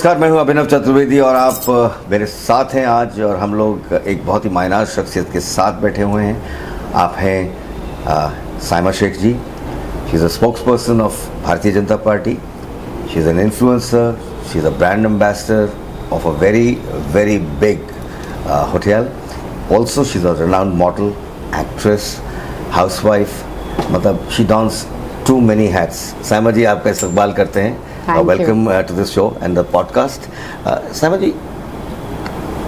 नमस्कार, मैं हूं अभिनव चतुर्वेदी और आप मेरे साथ हैं आज, और हम लोग एक बहुत ही मायनार शख्सियत के साथ बैठे हुए हैं। आप हैं Saima Shaikh ji. She is a spokesperson of Bharatiya Janata Party. She is an influencer, she is a brand ambassador of a very big hotel. Also she is a renowned model, actress, housewife, मतलब she dons too many hats. Saima ji, आपका इस्तकबाल करते हैं। Welcome to this show and the podcast. Saima ji,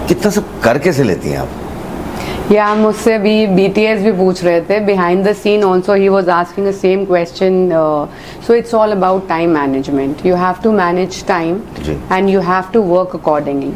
कितना सब कर कैसे लेती हैं आप? या मुझसे भी BTS भी पूछ रहे थे behind the scene also, he was asking the same question. So it's all about time management. You have to manage time and you have to work accordingly.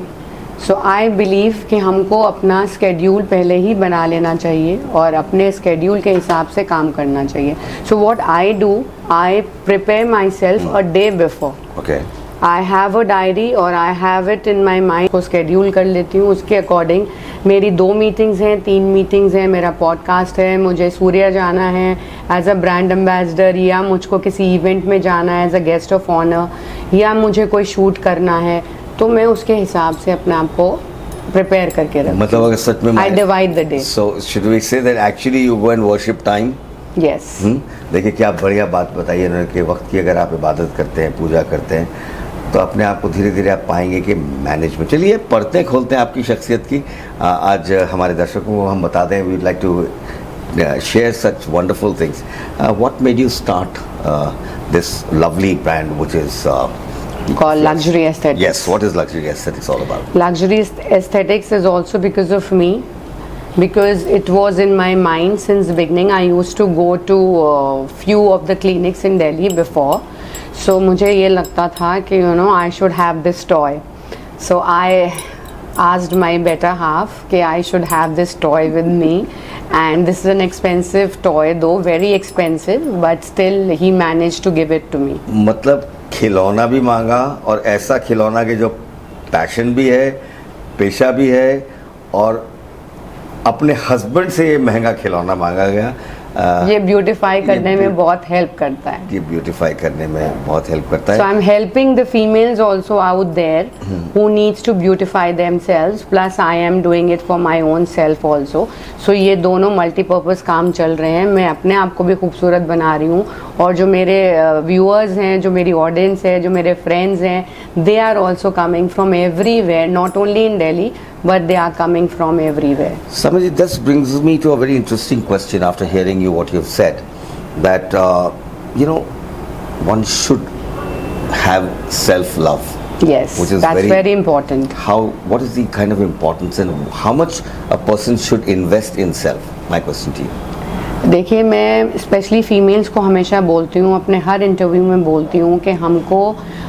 So I believe कि हमको अपना schedule पहले ही बना लेना चाहिए और अपने schedule के हिसाब से काम करना चाहिए। So what I do, I prepare myself a day before. Okay, I have a diary और I have it in my mind को स्केड्यूल कर लेती हूँ। उसके अकॉर्डिंग मेरी 2 मीटिंग्स हैं, 3 मीटिंग्स हैं, मेरा पॉडकास्ट है, मुझे सूर्या जाना है एज अ ब्रांड एम्बेसडर, या मुझको किसी इवेंट में जाना है as a guest of honour, या मुझे कोई शूट करना है, तो मैं उसके हिसाब से अपने आप को प्रिपेयर करके रखती हूँ। मतलब अगर सच में I divide the day. So should we say that actually you go and worship time? Yes. देखिए क्या बढ़िया बात बताइए उन्होंने कि वक्त की अगर आप इबादत करते हैं, पूजा करते हैं, तो अपने आप को धीरे धीरे आप पाएंगे कि मैनेजमेंट। चलिए पर्दे खोलते हैं आपकी शख्सियत की। आज हमारे दर्शकों को हम बता दें, we'd like to share such wonderful things. What made you start this lovely brand which is called Luxury Aesthetics? Yes, what is Luxury Aesthetics all about? Luxury Aesthetics is also because of me, because it was in my mind since the beginning. I used to go to few of the clinics in Delhi before, so मुझे ये लगता था कि I should have this toy. So I asked my better half कि I should have this toy with me, and this is an expensive toy though, very expensive, but still he managed to give it to me. मतलब खिलौना भी मांगा, और ऐसा खिलौना कि जो पैशन भी है, पेशा भी है, और अपने हस्बैंड से ये महंगा खिलौना मांगा गया। ये ब्यूटिफाई करने में बहुत हेल्प करता है। ये ब्यूटिफाई करने में बहुत हेल्प करता है। So I'm helping the females also out there who needs to beautify themselves, plus I am doing it for my own self also. So ये दोनों मल्टीपर्पज़ काम चल रहे हैं। मैं अपने आप को भी खूबसूरत बना रही हूँ, और जो मेरे व्यूअर्स हैं, जो मेरी ऑडियंस है, जो मेरे फ्रेंड्स हैं, they are also coming from everywhere, not only in Delhi, but they are coming from everywhere. Samaji, this brings me to a very interesting question after hearing you what you've said, that one should have self-love. Yes, which is that's very important. What is the kind of importance and how much a person should invest in self? My question to you. देखिए, मैं specially females को हमेशा बोलती हूँ, अपने हर interview में बोलती हूँ कि हमको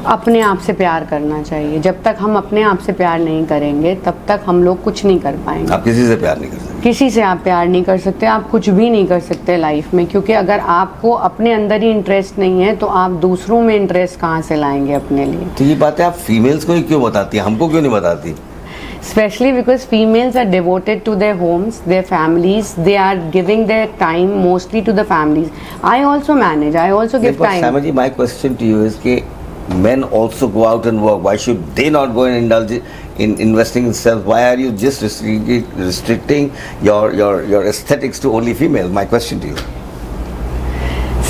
अपने आप से प्यार करना चाहिए। जब तक हम अपने आप से प्यार नहीं करेंगे तब तक हम लोग कुछ नहीं कर पाएंगे। आप किसी से प्यार नहीं कर सकते? किसी से आप प्यार नहीं कर सकते, आप कुछ भी नहीं कर सकते लाइफ में, क्योंकि अगर आपको अपने अंदर ही इंटरेस्ट नहीं है तो आप दूसरों में इंटरेस्ट कहाँ से लाएंगे अपने लिए? तो ये बातें आप फीमेल्स को ही क्यों बताती हैं, हमको क्यों नहीं बताती? Especially because females are devoted to their homes, their families. They are giving their time mostly to the families. I also manage. I also give time. Saima ji, my question to you is that men also go out and work. Why should they not go and indulge in investing in self? Why are you just restricting your aesthetics to only females? My question to you.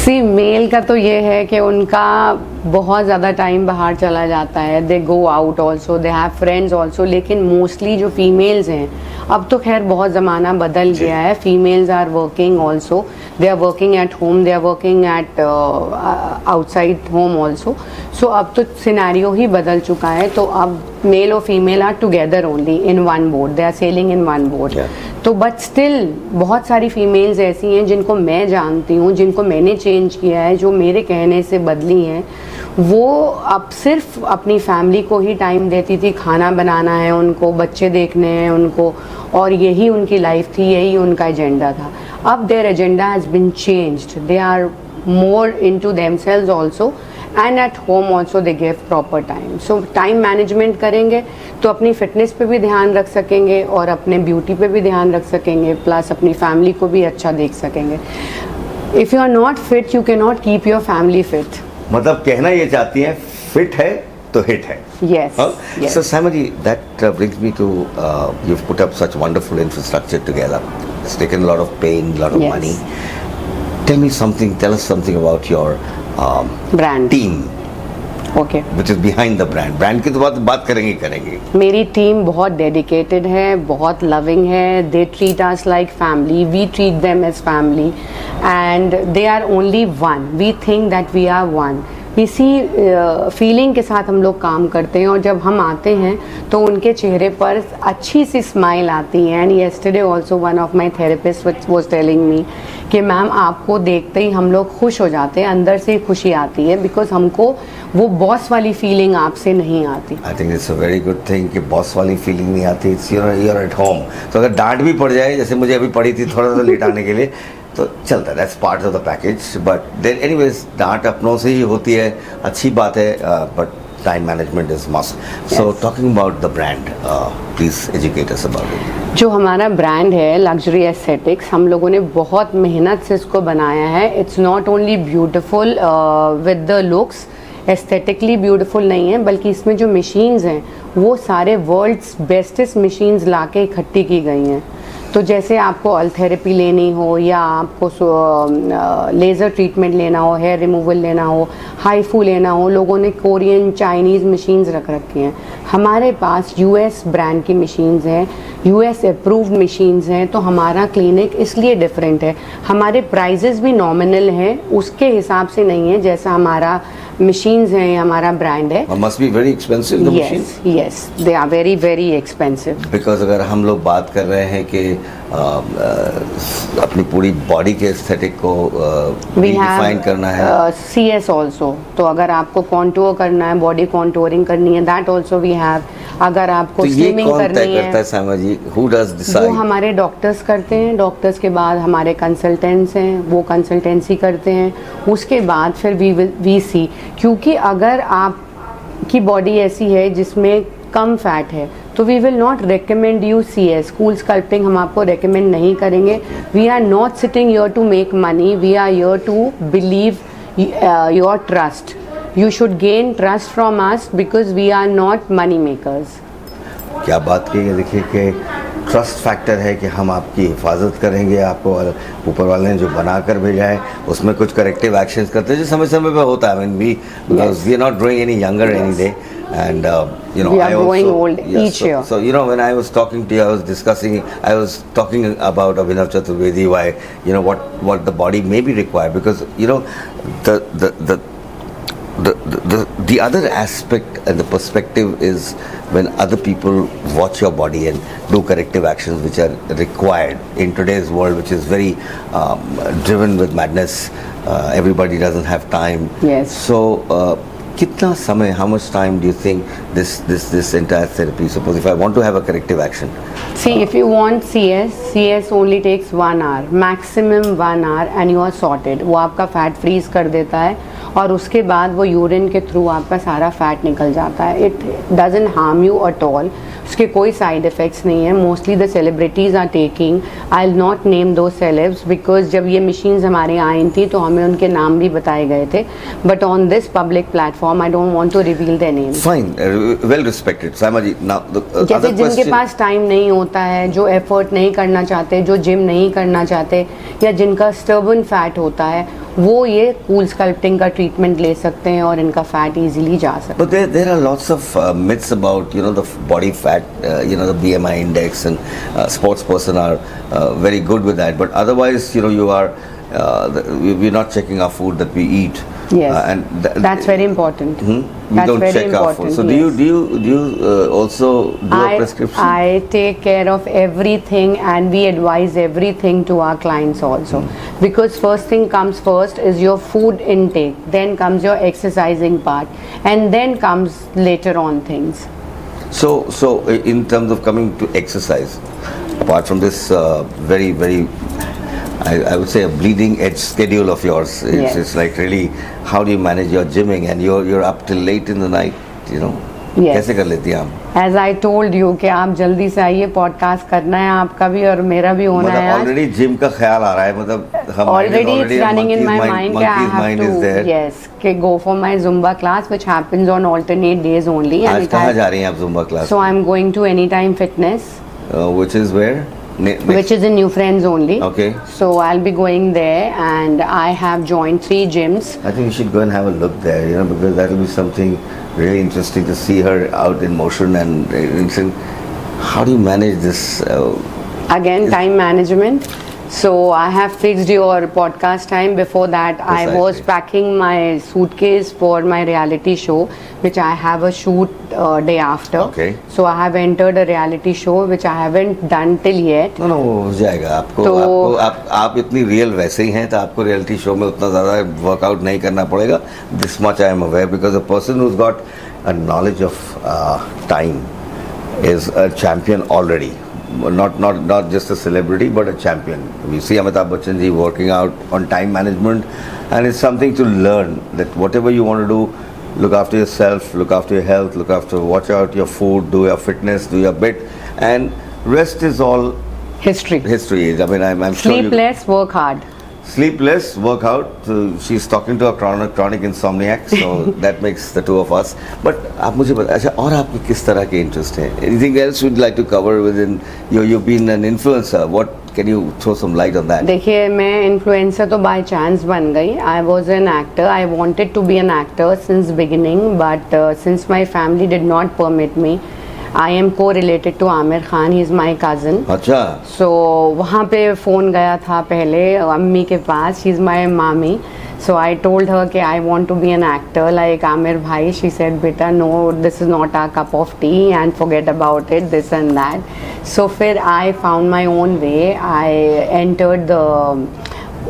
See, male का तो ये है कि उनका बहुत ज़्यादा time बाहर चला जाता है। They go out also, they have friends also, लेकिन मोस्टली जो फीमेल्स हैं, अब तो खैर बहुत ज़माना बदल गया है। Females are working also, they are working at home, they are working at outside home also. So अब तो सिनेरियो ही बदल चुका है। तो अब मेल और female are together only in one boat, they are sailing in one boat. तो but still बहुत सारी फीमेल्स ऐसी हैं जिनको मैं जानती हूँ, जिनको मैंने चेंज किया है, जो मेरे कहने से बदली हैं। वो अब सिर्फ अपनी फैमिली को ही टाइम देती थी, खाना बनाना है उनको, बच्चे देखने हैं उनको, और यही उनकी लाइफ थी, यही उनका एजेंडा था। अब their agenda has been changed, they are more into themselves also, and at home also they give proper time. So time management करेंगे तो अपनी फिटनेस पे भी ध्यान रख सकेंगे, और अपने ब्यूटी पे भी ध्यान रख सकेंगे, प्लस अपनी फैमिली को भी अच्छा देख सकेंगे। If you are not fit, you can not keep your family fit. मतलब कहना ये चाहती हैं, फिट है तो हिट है. Yes, yes. So Simon, that brings me to you've put up such wonderful infrastructure together. It's taken a lot of pain, a lot of Yes. money. Tell us something about your Brand. team, Okay. which is behind the brand. Brand की तो बात करेंगे. मेरी team बहुत dedicated है, बहुत loving है. They treat us like family, we treat them as family, and they are only one. We think that we are one. इसी फीलिंग के साथ हम लोग काम करते हैं, और जब हम आते हैं तो उनके चेहरे पर अच्छी सी स्माइल आती है. And yesterday also one of my therapist was telling me कि मैम आपको देखते ही हम लोग खुश हो जाते हैं, अंदर से ही खुशी आती है, बिकॉज हमको वो बॉस वाली फीलिंग आपसे नहीं आती. I think it's a very good thing कि बॉस वाली फीलिंग नहीं आती. It's your at home. तो अगर डांट भी पड़ जाए, जैसे मुझे अभी पड़ी थी थोड़ा सा लेट आने के लिए, तो चलता है. That's part of the package. But then anyways डांट अपनों से ही होती है, अच्छी बात है, but time management is must. So talking about the brand, please educate us about it. जो हमारा ब्रांड है लग्जरी एस्थेटिक्स, हम लोगों ने बहुत मेहनत से इसको बनाया है. It's not only beautiful with the looks, aesthetically beautiful नहीं है, बल्कि इसमें जो मशीन्स हैं वो सारे वर्ल्ड्स बेस्टेस्ट मशीन्स लाके इकट्ठी की गई हैं. तो जैसे आपको ऑयल थेरेपी लेनी हो, या आपको लेज़र ट्रीटमेंट लेना हो, हेयर रिमूवल लेना हो, हाईफू लेना हो, लोगों ने कोरियन चाइनीज़ मशीन्स रख रखी हैं. हमारे पास यूएस ब्रांड की मशीन्स हैं, यूएस अप्रूव्ड मशीन्स हैं. तो हमारा क्लिनिक इसलिए डिफरेंट है. हमारे प्राइजेस भी नॉमिनल हैं, उसके हिसाब से नहीं है जैसा हमारा मशीन्स हैं, हमारा ब्रांड है. Must be very expensive the machine. Yes, they are very very expensive. Because अगर हम लोग बात कर रहे हैं कि अपनी पूरी बॉडी के एस्थेटिक को डिफाइन करना है, CS ऑल्सो. तो अगर आपको कॉन्टूर करना है, बॉडी कॉन्टूरिंग करनी है, दैट ऑल्सो वी हैव. अगर आपको तो ये स्लिमिंग कौन करनी तय करता है है, सामा जी? हु डज वो डिसाइड? हमारे डॉक्टर्स करते हैं. डॉक्टर्स के बाद हमारे कंसल्टेंट्स हैं, वो कंसल्टेंसी करते हैं. उसके बाद फिर वी सी, क्योंकि अगर आपकी बॉडी ऐसी है जिसमें कम फैट है, तो we will not recommend you CS cool sculpting. हम आपको रिकमेंड नहीं करेंगे. We are not sitting your to make money, we are your to believe your trust. You should gain trust from us because we are not money makers. क्या बात की है. देखिए कि ट्रस्ट फैक्टर है कि हम आपकी हिफाजत करेंगे. आपको ऊपर वाले ने जो बना कर भेजा है उसमें कुछ करेक्टिव एक्शंस करते हैं जो समय समय पे होता है. I mean we are not growing any younger any day, and you know We are I growing also, old yes, each year. So you know when I was talking to you, I was talking about Abhinav Chaturvedi, why you know what the body may be required, because you know the other aspect and the perspective is when other people watch your body and do corrective actions which are required in today's world, which is very driven with madness. Everybody doesn't have time. Yes. So kitna samay, how much time do you think this entire therapy, suppose if I want to have a corrective action, See, if you want CS only takes 1 hour, maximum 1 hour, and you are sorted. वो आपका fat freeze कर देता है, और उसके बाद वो urine के थ्रू आपका सारा फैट निकल जाता है. It doesn't harm you at all. उसके कोई साइड इफ़ेक्ट्स नहीं है. Mostly the celebrities are taking. I will not name दो सेलेब्स, बिकॉज जब ये मशीन्स हमारे यहाँ आई थी तो हमें उनके नाम भी बताए गए थे. But on this public platform I don't want to reveal their name. fine, well respected. Saima ji, now the जैसे other जिनके question, पास टाइम नहीं होता है, जो एफर्ट नहीं करना चाहते, जो जिम नहीं करना चाहते, या जिनका स्टर्बन फैट होता है, वो ये कूल स्कल्पटिंग का ट्रीटमेंट ले सकते हैं और इनका फैट इजीली जा सकता है. but there are lots of myths about the body fat, the BMI index, and sports person are very good with that, but otherwise you are we're not checking our food that we eat. Yes, and that's very important. We That's don't very check our food. important, So yes. do you also do a prescription? I take care of everything, and we advise everything to our clients also. Because first thing comes first is your food intake, then comes your exercising part, and then comes later on things. So in terms of coming to exercise, apart from this very very, I would say, a bleeding edge schedule of yours, Yes. it's like really, how do you manage your gymming, and you're up till late in the night, Yes. कैसे कर लेती हैं आप? As I told you कि आप जल्दी से आइए, पॉडकास्ट करना है आपका भी और मेरा भी होना है आज। ऑलरेडी जिम का ख्याल आ रहा है, मतलब हम Already it's running in my mind कि I have to, yes, कि go for my Zumba class which happens on alternate days only. आज कहाँ जा रही हैं आप Zumba class? So I'm going to Anytime Fitness, which is where? which is in New Friends only. Okay. So I'll be going there and I have joined 3 gyms. I think you should go and have a look there, you know, because that will be something really interesting to see her out in motion and how do you manage this? Again, time management. So I have fixed your podcast time. Before that, I was Precisely. packing my suitcase for my reality show, which I have a shoot day after. Okay. So I have entered a reality show which I haven't done till yet. No, वो हो जाएगा आपको। आप इतनी real वैसे ही हैं तो आपको रियलिटी शो में उतना ज़्यादा वर्कआउट नहीं करना पड़ेगा। This much I am aware because a person who's got a knowledge of time is a champion already. Not just a celebrity, but a champion. We see Amitabh Bachchan ji working out on time management, and it's something to learn that whatever you want to do, look after yourself, look after your health, watch out your food, do your fitness, do your bit, and rest is all History. history. I mean, I'm sure Sleep less, work hard. sleep less, work out. She's talking to a chronic insomniac, so that makes the two of us. But आप मुझे बता, अच्छा और आपके किस तरह के interest हैं? Anything else you'd like to cover within you've been an influencer? What can you throw some light on that? देखिए, मैं इन्फ्लुएंसर तो बाय चांस बन गई। I was an actor, I wanted to be an actor since beginning, but since my family did not permit me. I am co related to Aamir Khan, he is my cousin. अच्छा। So वहाँ पे phone गया था पहले अम्मी के पास, she is my मामी। So I told her कि I want to be an actor like Amir bhai. She said, "Beta, no, this is not our cup of tea and forget about it, this and that." So फिर I found my own way. I entered the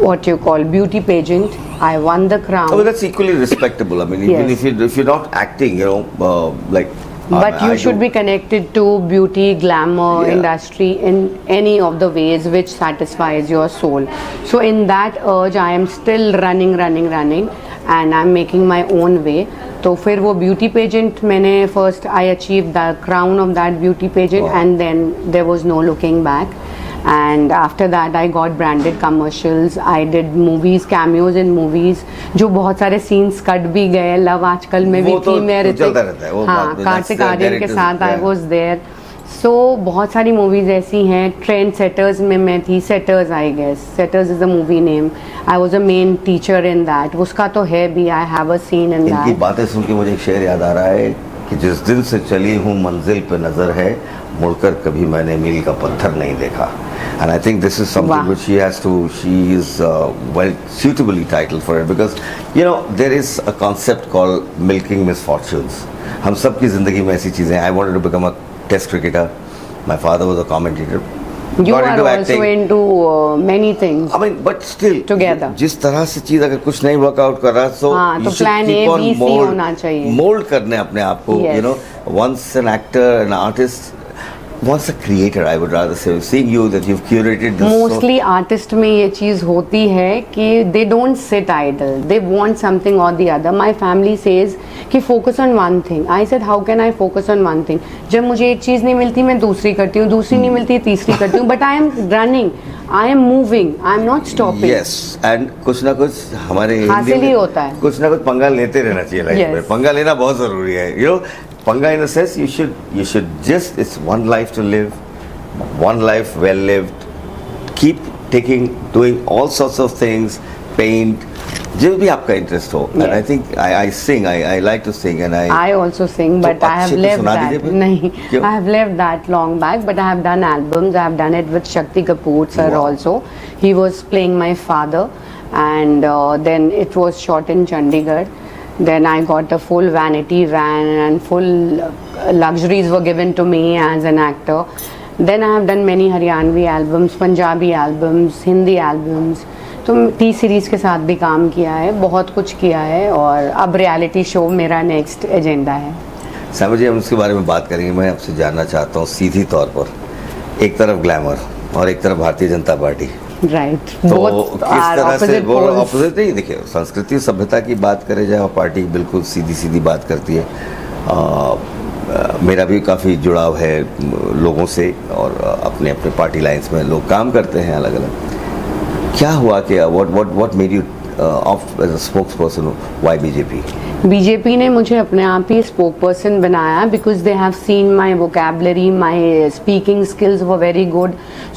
what you call beauty pageant. I won the crown. Oh, that's equally respectable. I mean, even Yes. if you're not acting, you know, like. But you should be connected to beauty, glamour Yeah. industry in any of the ways which satisfies your soul. So in that urge, I am still running, and I'm making my own way. तो फिर वो beauty pageant मैंने first I achieved the crown of that beauty pageant, Wow. and then there was no looking back. And after that I got branded commercials, I did movies, cameos in movies, जो बहुत सारे scenes cut भी गए। Love आजकल में भी वो तो थी मैं चलता रहता है, वो हाँ, बात- कार्तिक that's the आर्यन के director's- साथ I yeah. Was there. So बहुत सारी मूवीज ऐसी हैं। ट्रेंड सेटर्स में मैं थी, Setters I guess, Setters is a movie name. I was a main teacher in that, उसका तो है भी, आई हैव अ सीन इन इनकी दैट। बातें सुन के मुझे एक शेर याद आ रहा है कि जिस दिल से चली हूँ मंजिल पे नजर है, मुड़कर कभी मैंने मील का पत्थर नहीं देखा। And I think this is something Wow. which she is well suitably titled for it, because you know there is a concept called milking misfortunes. हम सब की जिंदगी में ऐसी चीजें। I wanted to become a test cricketer. My father was a commentator. You Got are into also acting. into many things. I mean, but still, Together. जिस तरह से चीज अगर कुछ नहीं वर्कआउट कर रहा, so हाँ, you तो should plan keep A, on B, C होना चाहिए। mold करने अपने आप को, Yes. you know, once an actor, an artist, once a creator, I would rather say, seeing you that you've curated this. Mostly artist में ये चीज़ होती है कि they don't sit idle, they want something और the other. My family says कि focus on one thing. I said how can I focus on one thing? जब मुझे एक चीज़ नहीं मिलती मैं दूसरी करती हूँ, दूसरी नहीं मिलती तीसरी करती हूँ, but I am running, I am moving, I am not stopping. Yes, and कुछ ना कुछ हमारे हिंदी हासिल ही में होता है। कुछ ना कुछ पंगा लेते रहना चाहिए लाइफ Yes. में। पंगा लेना बहुत जरूरी है, you know, पंगा in the sense you should just, it's one life to live, one life well lived. Keep doing all sorts of things, paint, जो भी आपका इंटरेस्ट हो। And I think I sing, I like to sing, and I also sing, but तो I have अच्छे से left सुना that. दीजिए फिर। नहीं, क्यों? I have left that long back, but I have done albums. I have done it with Shakti Kapoor sir Wow. also. He was playing my father, and then it was shot in Chandigarh. Then I got a full vanity van and full luxuries were given to me as an actor. Then I have done many Haryanvi albums, Punjabi albums, Hindi albums. तो T series के साथ भी काम किया है, बहुत कुछ किया है, और अब रियलिटी शो मेरा नेक्स्ट एजेंडा है। सामा जी, हम उसके बारे में बात करेंगे। मैं आपसे जानना चाहता हूँ सीधी तौर पर, एक तरफ ग्लैमर और एक तरफ भारतीय जनता पार्टी, राइट, तो किस तरह से वो ऑपोजिट नहीं? देखिए, संस्कृति सभ्यता की बात करे जाए और पार्टी बिल्कुल सीधी सीधी बात करती है। मेरा भी काफ़ी जुड़ाव है लोगों से, और अपने अपने पार्टी लाइंस में लोग काम करते हैं अलग अलग। क्या हुआ कि what made you of as a spokesperson, why BJP? BJP ने मुझे अपने आप ही स्पोक पर्सन बनाया because they have seen my vocabulary, my speaking skills were very good,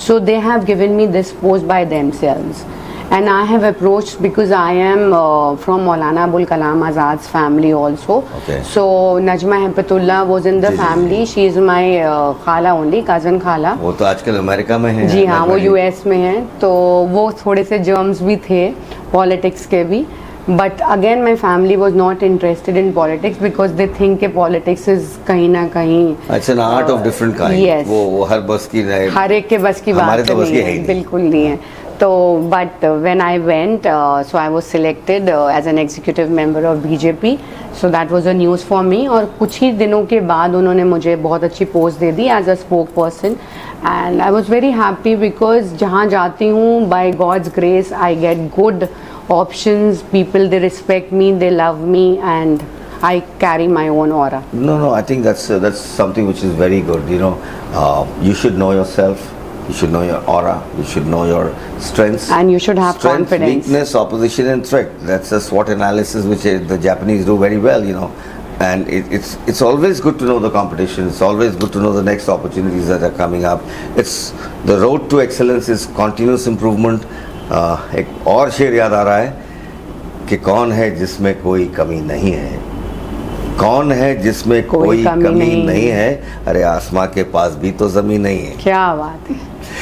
so they have given me this post by themselves and I have approached because I am from Maulana Abul Kalam Azad's family also. Okay. So Najma Hepatullah was in the जी, family. जी. She is my खाला only, cousin खाला. वो तो आजकल America में है। जी हाँ, वो यूएस में है, तो वो थोड़े से जर्म्स भी थे पॉलिटिक्स के भी, but again my family was not interested in politics because they think के पॉलिटिक्स इज कहीं ना कहीं अच्छा ना art of different kind. Yes. वो हर बस की नहीं, हर एक के बस की बात हमारे तो बस नहीं की है, है ही नहीं। बिल्कुल नहीं है। तो but when I went, so I was selected as an executive member of BJP, so that was a news for me. और कुछ ही दिनों के बाद उन्होंने मुझे बहुत अच्छी पोस्ट दे दी as a spokesperson, and I was very happy because जहाँ जाती हूँ by god's grace I get good options, people they respect me, they love me, and I carry my own aura. No, I think that's something which is very good. You know, you should know yourself. You should know your aura. You should know your strengths. And you should have Strength, confidence. weakness, opposition, and threat. That's a SWOT analysis which the Japanese do very well. You know, and it's always good to know the competition. It's always good to know the next opportunities that are coming up. It's the road to excellence is continuous improvement. एक और शेर याद आ रहा है कि कौन है जिसमें कोई कमी नहीं है, कौन है जिसमें कोई कमी नहीं है, अरे आसमां के पास भी तो जमीन नहीं है। क्या बात है,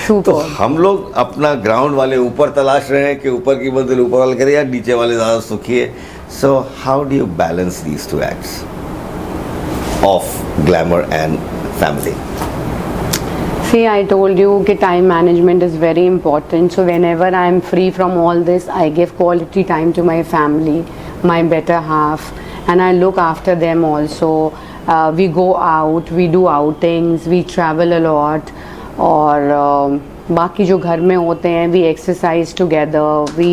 तो सुपर। हम लोग अपना ग्राउंड वाले ऊपर तलाश रहे हैं कि ऊपर की मंजिल ऊपर वाले करे या नीचे वाले ज़्यादा सुखी है। So how do you balance these two acts of glamour and family? See, I told you that time management is very important. So whenever I am free from all this, I give quality time to my family, my better half, and I look after them also. We go out, we do outings, we travel a lot, और बाकी जो घर में होते हैं, we exercise together, we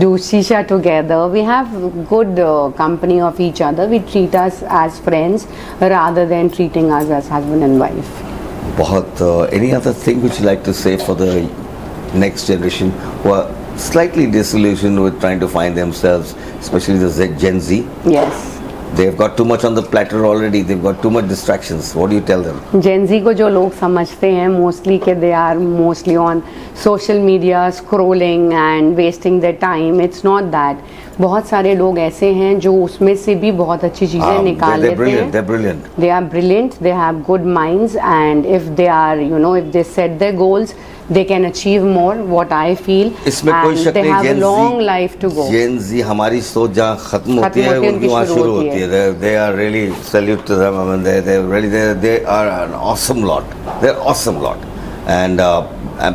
do shisha together. We have good company of each other. We treat us as friends rather than treating us as husband and wife. बहुत any other thing which you like to say for the next generation who are slightly disillusioned with trying to find themselves, especially the Gen Z? Yes. They've got too much on the platter already. They've got too much distractions. What do you tell them? Gen Z को जो लोग समझते हैं mostly कि they are mostly on social media scrolling and wasting their time. It's not that. बहुत सारे लोग ऐसे हैं जो उसमें से भी बहुत अच्छी चीज़ें निकाल लेते हैं। They're brilliant. They are brilliant. They have good minds, and if they are, you know, if they set their goals, they can achieve more. What I feel, इसमें कोई and शक they नहीं। have a Gen long Z, life to go. Gen Z हमारी सोच जहाँ खत्म होती है उनकी वहाँ शुरू होती है। They are really salute to them. I mean, they are an awesome lot. They're awesome lot. And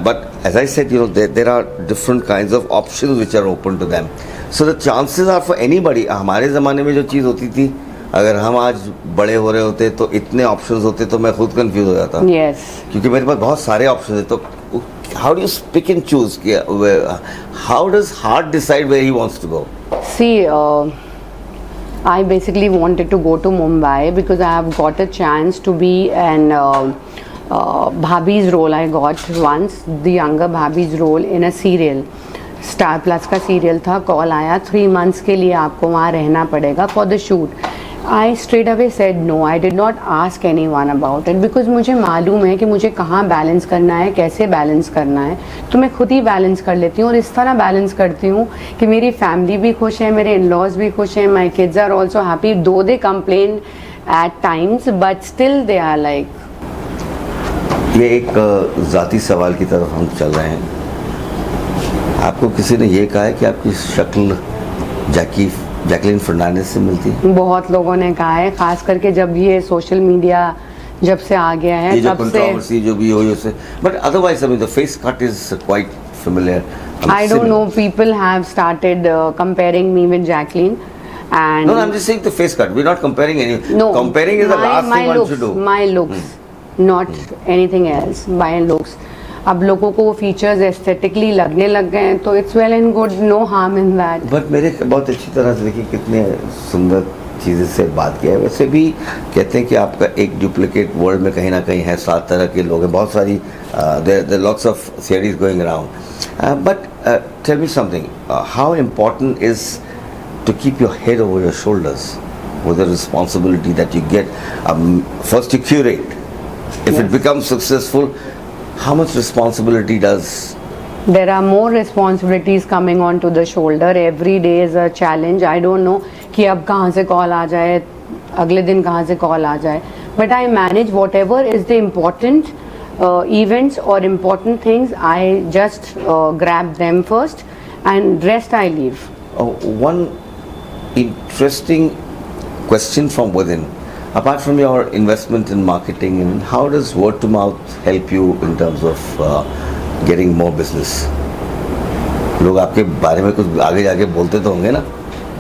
but as I said, you know, there are different kinds of options which are open to them. So the chances are for anybody. हमारे ज़माने में जो चीज़ होती थी, अगर हम आज बड़े हो रहे होते तो इतने ऑप्शंस होते तो मैं खुद कंफ्यूज हो जाता। Yes. क्योंकि मेरे पास बहुत सारे ऑप्शन है। तो how do you pick and choose? How does heart decide where he wants to go? See, I basically wanted to go to Mumbai because I have got a chance to be an Bhabhi's role. I got once the younger Bhabhi's role in a serial. Star Plus का serial था, call आया 3 months के लिए आपको वहाँ रहना पड़ेगा for the shoot. I straight away said no, I did not ask any one about it because मुझे मालूम है कि मुझे कहाँ बैलेंस करना है, कैसे बैलेंस करना है, तो मैं खुद ही बैलेंस कर लेती हूँ। और इस तरह बैलेंस करती हूँ कि मेरी फैमिली भी खुश है, मेरे इन लॉज भी खुश हैं, my kids are also happy, though they complain at times but still they are like. ये एक ज़ाती सवाल की तरफ हम चल रहे हैं। आपको किसी ने ये कहा है कि आपकी शक्ल जैकलीन फर्नांडिस से मिलती है? बहुत लोगों ने कहा है, खास करके जब ये सोशल मीडिया जब से आ गया है, जो तब से। कंट्रोवर्सी जो भी हो उससे, but otherwise I mean the face cut is quite familiar. I don't know, people have started comparing me with Jacqueline. And no, I'm just saying the face cut. We're not comparing any. No, comparing is the last thing one should do. My looks, not anything else. My looks. अब लोगों को वो features aesthetically लगने लग गए हैं, तो it's well and good, no harm in that. But मेरे बहुत अच्छी तरह से देखिए कितने सुंदर चीज़ से बात किया है। वैसे भी कहते हैं कि आपका एक डुप्लीकेट वर्ल्ड में कहीं ना कहीं है, 7 तरह के लोग हैं, बहुत सारी there lots of theories going around, but tell me something, how important is to keep your head over your shoulders with the responsibility that you get. First you curate. If Yes. it becomes successful, how much responsibility does... There are more responsibilities coming onto the shoulder. Every day is a challenge. I don't know कि अब कहाँ से call आ जाए, अगले दिन कहाँ से call आ जाए. But I manage whatever is the important events or important things. I just grab them first and rest I leave. One interesting question from within. Apart from your investment in marketing, and how does word to mouth help you in terms of getting more business? लोग आपके बारे में कुछ आगे जाके बोलते तो होंगे ना,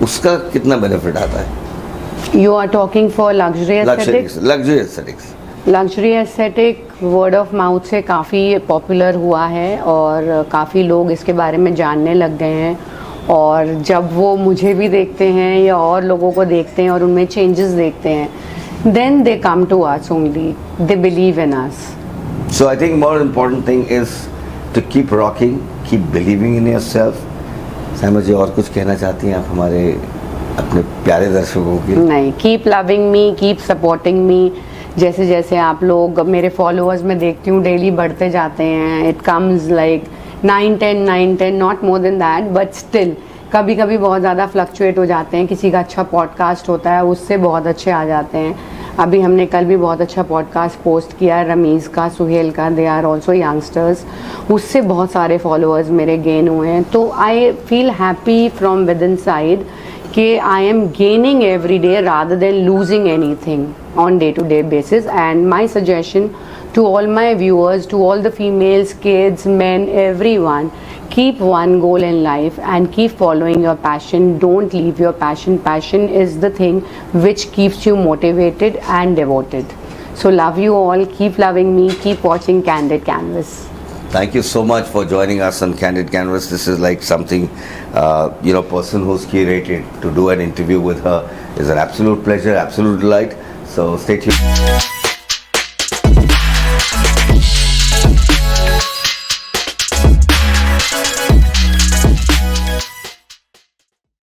उसका कितना बेनिफिट आता है? You are talking for luxury aesthetics? Luxury aesthetics. Luxury aesthetic word of mouth से काफ़ी पॉपुलर हुआ है और काफ़ी लोग इसके बारे में जानने लग गए हैं, और जब वो मुझे भी देखते हैं या और लोगों को देखते हैं और उनमें चेंजेस देखते हैं, then they come to us only, they believe in us. So I think more important thing is to keep rocking, keep believing in yourself. Saima ji, और कुछ कहना चाहती हैं आप हमारे अपने प्यारे दर्शकों के? नहीं, keep loving me, keep supporting me. जैसे जैसे आप लोग, मेरे फॉलोअर्स में देखती हूँ डेली बढ़ते जाते हैं. It comes like 9-10, not more than that, but still कभी कभी बहुत ज़्यादा फ्लक्चुएट हो जाते हैं. किसी का अच्छा पॉडकास्ट होता है, उससे बहुत अच्छे आ जाते हैं. अभी हमने कल भी बहुत अच्छा पॉडकास्ट पोस्ट किया, रमीज़ का, सुहेल का, दे आर ऑल्सो यंगस्टर्स. उससे बहुत सारे फॉलोअर्स मेरे गेन हुए हैं. तो I feel happy from with inside कि I am gaining every day rather than losing anything on day-to-day basis. And my suggestion to all my viewers, to all the females, kids, men, everyone, keep one goal in life and keep following your passion. Don't leave your passion. Passion is the thing which keeps you motivated and devoted. So love you all, keep loving me, keep watching Candid Canvas. Thank you so much for joining us on Candid Canvas. This is like something, person who's curated to do an interview with her is an absolute pleasure, absolute delight. So stay tuned.